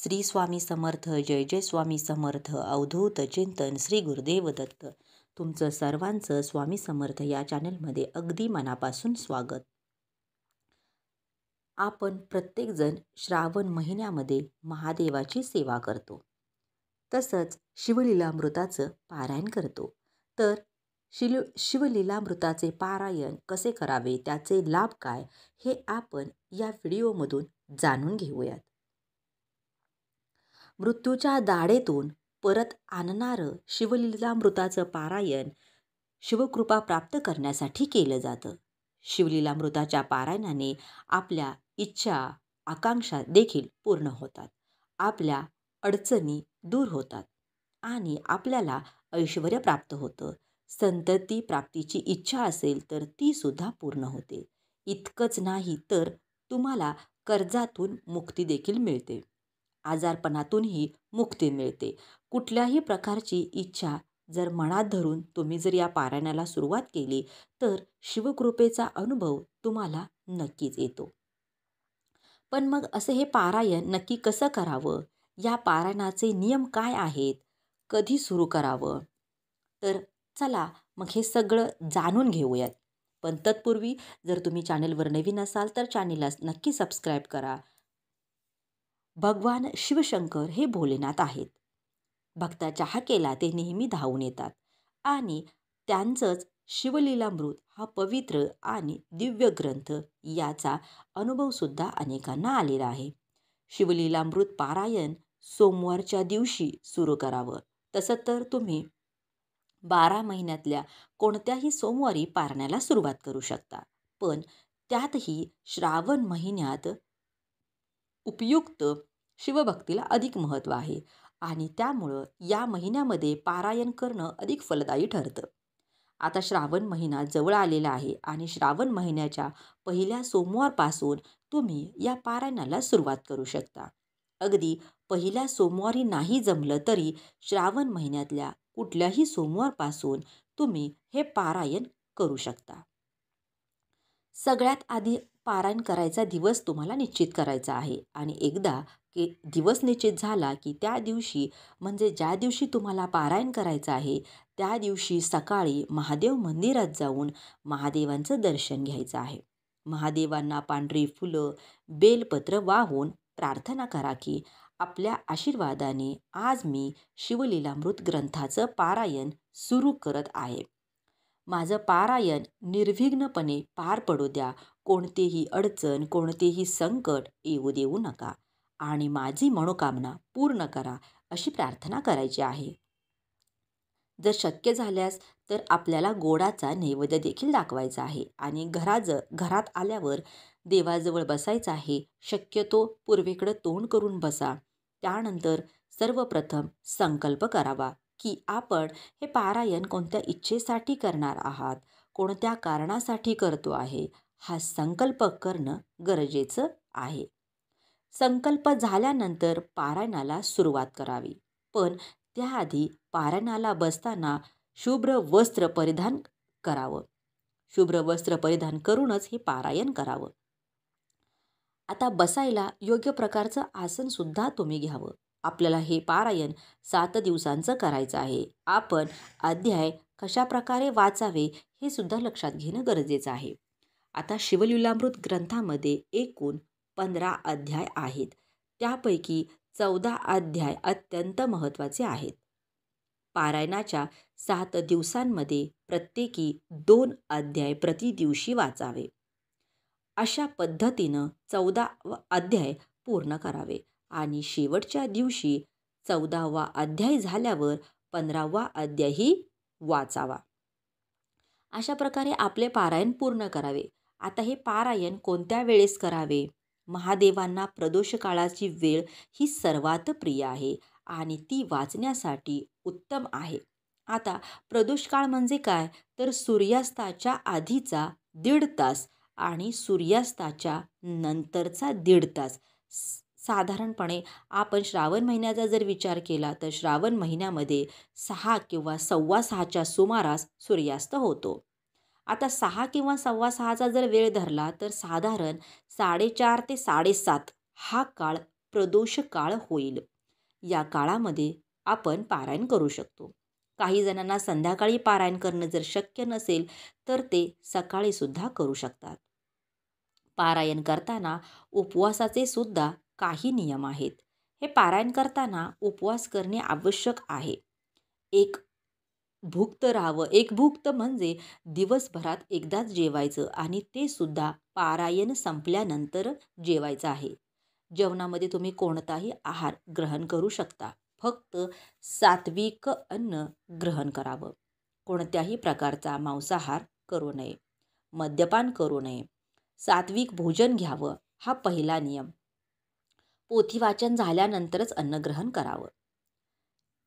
श्री स्वामी समर्थ. जय जय स्वामी समर्थ. अवधूत चिंतन श्री गुरुदेव दत्त. तुमचं सर्वांचं स्वामी समर्थ या चॅनलमध्ये अगदी मनापासून स्वागत. आपण प्रत्येकजण श्रावण महिन्यामध्ये महादेवाची सेवा करतो, तसंच शिवलीलामृताचं पारायण करतो. तर शिवलीलामृताचे पारायण कसे करावे, त्याचे लाभ काय, हे आपण या व्हिडिओमधून जाणून घेऊयात. मृत्यूच्या दाढेतून परत आणणारं शिवलीलामृताचं पारायण शिवकृपा प्राप्त करण्यासाठी केलं जातं. शिवलीलामृताच्या पारायणाने आपल्या इच्छा, आकांक्षा देखील पूर्ण होतात, आपल्या अडचणी दूर होतात आणि आपल्याला ऐश्वर्य प्राप्त होतं. संतती प्राप्तीची इच्छा असेल तर ती सुद्धा पूर्ण होते. इतकंच नाही तर तुम्हाला कर्जातून मुक्ती देखील मिळते, आजारपणातूनही मुक्ती मिळते. कुठल्याही प्रकारची इच्छा जर मनात धरून तुम्ही जर या पारायणाला सुरुवात केली तर शिवकृपेचा अनुभव तुम्हाला नक्कीच येतो. पण मग असे हे पारायण नक्की कसं करावं, या पारायणाचे नियम काय आहेत, कधी सुरू करावं, तर चला मग हे सगळं जाणून घेऊयात. पण तत्पूर्वी जर तुम्ही चॅनलवर नवीन असाल तर चॅनलला नक्की सबस्क्राईब करा. भगवान शिवशंकर हे भोलेनाथ आहेत. भक्ताच्या हाकेला ते नेहमी धावून येतात आणि त्यांचंच शिवलीलामृत हा पवित्र आणि दिव्य ग्रंथ याचा अनुभवसुद्धा अनेकांना आलेला आहे. शिवलीलामृत पारायण सोमवारच्या दिवशी सुरू करावं. तसं तर तुम्ही 12 महिन्यातल्या कोणत्याही सोमवारी पारायणाला सुरुवात करू शकता. पण त्यातही श्रावण महिन्यात उपयुक्त शिवभक्तीला अधिक महत्त्व आहे आणि त्यामुळं या महिन्यामध्ये पारायण करणं अधिक फलदायी ठरतं. आता श्रावण महिना जवळ आलेला आहे आणि श्रावण महिन्याच्या पहिल्या सोमवारपासून तुम्ही या पारायणाला सुरुवात करू शकता. अगदी पहिल्या सोमवारी नाही जमलं तरी श्रावण महिन्यातल्या कुठल्याही सोमवारपासून तुम्ही हे पारायण करू शकता. सगळ्यात आधी पारायण करायचा दिवस तुम्हाला निश्चित करायचा आहे आणि एकदा की दिवस निश्चित झाला की त्या दिवशी म्हणजे ज्या दिवशी तुम्हाला पारायण करायचं आहे त्या दिवशी सकाळी महादेव मंदिरात जाऊन महादेवांचं दर्शन घ्यायचं आहे. महादेवांना पांढरी फुलं, बेलपत्र वाहून प्रार्थना करा की आपल्या आशीर्वादाने आज मी शिवलीलामृत ग्रंथाचं पारायण सुरू करत आहे. माझं पारायण निर्विघ्नपणे पार पडू द्या. कोणतेही अडचण, कोणतेही संकट येऊ देऊ नका आणि माझी मनोकामना पूर्ण करा, अशी प्रार्थना करायची आहे. जर शक्य झाल्यास तर आपल्याला गोडाचा नैवेद्य देखील दाखवायचा आहे आणि घरात आल्यावर देवाजवळ बसायचं आहे. शक्यतो पूर्वेकडे तोंड करून बसा. त्यानंतर सर्वप्रथम संकल्प करावा की आपण हे पारायण कोणत्या इच्छेसाठी करणार आहात, कोणत्या कारणासाठी करतो आहे, हा संकल्प करणं गरजेचं आहे. संकल्प झाल्यानंतर पारायणाला सुरुवात करावी. पण त्याआधी पारायणाला बसताना शुभ्र वस्त्र परिधान करावं. शुभ्र वस्त्र परिधान करूनच हे पारायण करावं. आता बसायला योग्य प्रकारचं आसन सुद्धा तुम्ही घ्यावं. आपल्याला हे पारायण 7 दिवसांचं करायचं आहे. आपण अध्याय कशाप्रकारे वाचावे हे सुद्धा लक्षात घेणं गरजेचं आहे. आता शिवलीलामृत ग्रंथामध्ये एकूण 15 अध्याय आहेत. त्यापैकी 14 अध्याय अत्यंत महत्त्वाचे आहेत. पारायणाच्या 7 दिवसांमध्ये प्रत्येकी 2 अध्याय प्रति दिवशी वाचावे. अशा पद्धतीनं 14 अध्याय पूर्ण करावे आणि शेवटच्या दिवशी 14वा अध्याय झाल्यावर 15वा अध्यायही वाचावा. अशा प्रकारे आपले पारायण पूर्ण करावे. आता हे पारायण कोणत्या वेळेस करावे? महादेवांना प्रदोष काळाची वेळ ही सर्वात प्रिय आहे आणि ती वाचण्यासाठी उत्तम आहे. आता प्रदोष काळ म्हणजे काय, तर सूर्यास्ताच्या आधीचा 1.5 तास आणि सूर्यास्ताच्या नंतरचा 1.5 तास. साधारणपणे आपण श्रावण महिन्याचा जर विचार केला तर श्रावण महिन्यामध्ये 6 किंवा 6:15च्या सुमारास सूर्यास्त होतो. आता 6 किंवा 6:15चा जर वेळ धरला तर साधारण 4:30 ते 7:30 हा काळ प्रदोष काळ होईल. या काळामध्ये आपण पारायण करू शकतो. काही जणांना संध्याकाळी पारायण करणं जर शक्य नसेल तर ते सकाळी सुद्धा करू शकतात. पारायण करताना उपवासाचे सुद्धा काही नियम आहेत. हे पारायण करताना उपवास करणे आवश्यक आहे. एक भुक्त म्हणजे दिवसभरात एकदाच जेवायचं आणि ते सुद्धा पारायण संपल्यानंतर जेवायचं आहे. जेवणामध्ये तुम्ही कोणताही आहार ग्रहण करू शकता. फक्त सात्विक अन्न ग्रहण करावं. कोणत्याही प्रकारचा मांसाहार करू नये. मद्यपान करू नये. सात्विक भोजन घ्यावं हा पहिला नियम. पोथी वाचन झाल्यानंतरच अन्न ग्रहण करावं.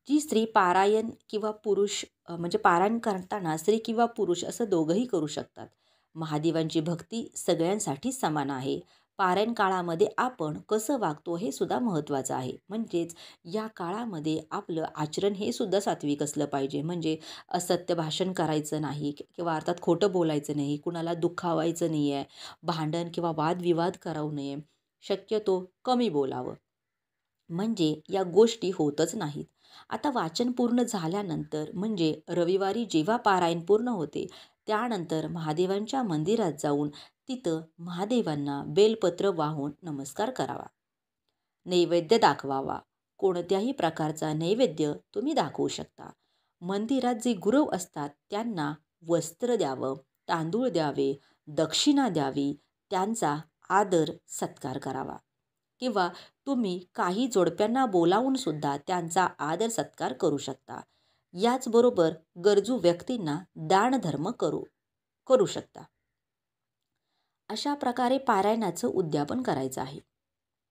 जी स्त्री पारायण किंवा पुरुष म्हणजे पारायण करताना स्त्री किंवा पुरुष असं दोघंही करू शकतात. महादेवांची भक्ती सगळ्यांसाठी समान आहे. पारायण काळामध्ये आपण कसं वागतो हे सुद्धा महत्त्वाचं आहे. म्हणजेच या काळामध्ये आपलं आचरण हे सुद्धा सात्विक असलं पाहिजे. म्हणजे असत्य भाषण करायचं नाही किंवा अर्थात खोटं बोलायचं नाही, कुणाला दुखावायचं नाही आहे, भांडण किंवा वादविवाद करावू नये, शक्यतो कमी बोलावं. म्हणजे या गोष्टी होतच नाहीत. आता वाचन पूर्ण झाल्यानंतर म्हणजे रविवारी जेव्हा पारायण पूर्ण होते त्यानंतर महादेवांच्या मंदिरात जाऊन तिथं महादेवांना बेलपत्र वाहून नमस्कार करावा. नैवेद्य दाखवावा. कोणत्याही प्रकारचा नैवेद्य तुम्ही दाखवू शकता. मंदिरात जे गुरव असतात त्यांना वस्त्र द्यावं, तांदूळ द्यावे, दक्षिणा द्यावी, त्यांचा आदर सत्कार करावा. किंवा तुम्ही काही जोडप्यांना बोलावून सुद्धा त्यांचा आदर सत्कार करू शकता. याचबरोबर गरजू व्यक्तींना दानधर्म करू शकता. अशा प्रकारे पारायणाचं उद्यापन करायचं आहे.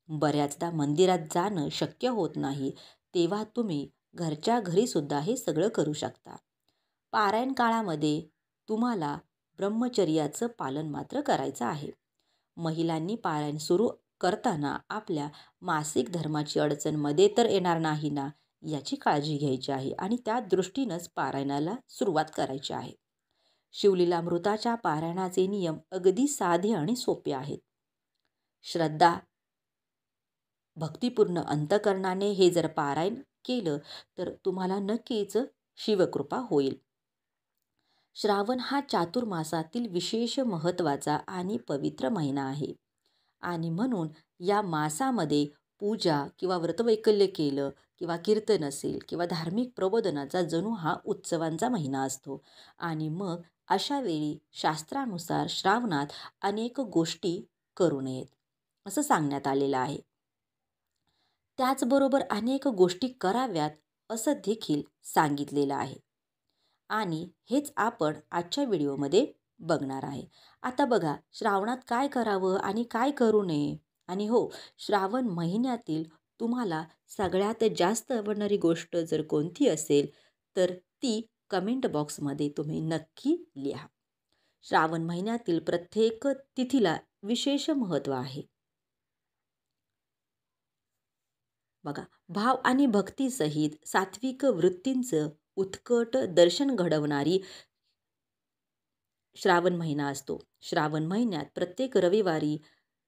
बऱ्याचदा मंदिरात जाणं शक्य होत नाही तेव्हा तुम्ही घरच्या घरी सुद्धा हे सगळं करू शकता. पारायण काळामध्ये तुम्हाला ब्रह्मचर्याचं पालन मात्र करायचं आहे. महिलांनी पारायण सुरू करताना आपल्या मासिक धर्माची अडचण मध्ये तर येणार नाही ना याची काळजी घ्यायची आहे आणि त्या दृष्टीनंच पारायणाला सुरुवात करायची आहे. शिवलीलामृताच्या पारायणाचे नियम अगदी साधे आणि सोपे आहेत. श्रद्धा भक्तिपूर्ण अंतकरणाने हे जर पारायण केलं तर तुम्हाला नक्कीच शिवकृपा होईल. श्रावण हा चातुर्मासातील विशेष महत्त्वाचा आणि पवित्र महिना आहे आणि म्हणून या मासामध्ये पूजा किंवा व्रतवैकल्य केलं किंवा कीर्तन असेल किंवा धार्मिक प्रबोधनाचा जणू हा उत्सवांचा महिना असतो. आणि मग अशा वेळी शास्त्रानुसार श्रावणात अनेक गोष्टी करू नयेत असं सांगण्यात आलेलं आहे. त्याचबरोबर अनेक गोष्टी कराव्यात असं देखील सांगितलेलं आहे आणि हेच आपण आजच्या व्हिडिओमध्ये बघणार आहे. आता बघा श्रावणात काय करावं आणि काय करू नये. आणि हो, श्रावण महिन्यातील तुम्हाला सगळ्यात जास्त आवडणारी गोष्ट जर कोणती असेल तर ती कमेंट बॉक्समध्ये तुम्ही नक्की लिहा. श्रावण महिन्यातील प्रत्येक तिथीला विशेष महत्त्व आहे. बघा, भाव आणि भक्तीसहित सात्विक वृत्तींचं उत्कट दर्शन घडवणारी श्रावण महिना असतो. श्रावण महिन्यात प्रत्येक रविवारी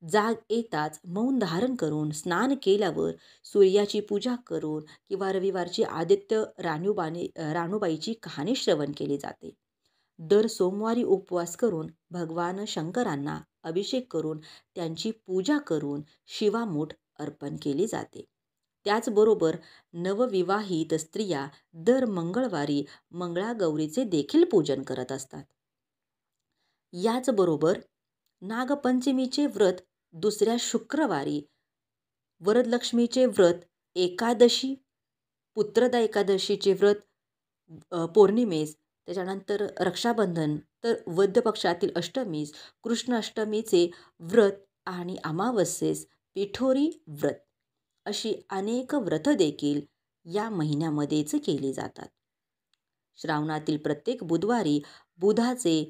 जाग येताच मौन धारण करून स्नान केल्यावर सूर्याची पूजा करून किंवा रविवारची आदित्य राणूबाईची कहाणी श्रवण केली जाते. दर सोमवारी उपवास करून भगवान शंकरांना अभिषेक करून त्यांची पूजा करून शिवामूठ अर्पण केली जाते. त्याचबरोबर नवविवाहित स्त्रिया दर मंगळवारी मंगळागौरीचे देखील पूजन करत असतात. याचबरोबर नागपंचमीचे व्रत दुसऱ्या शुक्रवारी, वरदलक्ष्मीचे व्रत एकादशी, पुत्रदा एकादशीचे व्रत पौर्णिमेस, त्याच्यानंतर रक्षाबंधन, तर वद्य पक्षातील अष्टमीस, कृष्ण अष्टमीचे व्रत आणि अमावस्येस पिठोरी व्रत अशी अनेक व्रत देखील या महिन्यामध्येच केली जातात. श्रावणातील प्रत्येक बुधवारी बुधाचे,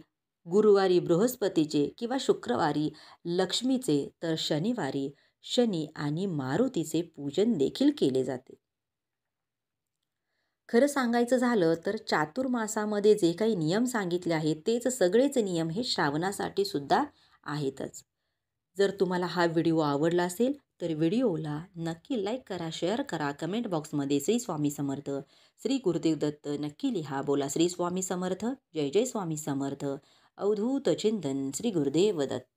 गुरुवारी बृहस्पतीचे किंवा शुक्रवारी लक्ष्मीचे तर शनिवारी शनी आणि मारुतीचे पूजन देखील केले जाते. खरं सांगायचं झालं तर चातुर्मासामध्ये जे काही नियम सांगितले आहेत तेच सगळेच नियम हे श्रावणासाठी सुद्धा आहेतच. जर तुम्हाला हा व्हिडिओ आवडला असेल तर व्हिडिओला नक्की लाईक करा, शेअर करा, कमेंट बॉक्समध्ये श्री स्वामी समर्थ, श्री गुरुदेव दत्त नक्की लिहा. बोला श्री स्वामी समर्थ, जय जय स्वामी समर्थ. अवधूत चिंतन श्री गुरुदेव दत्त.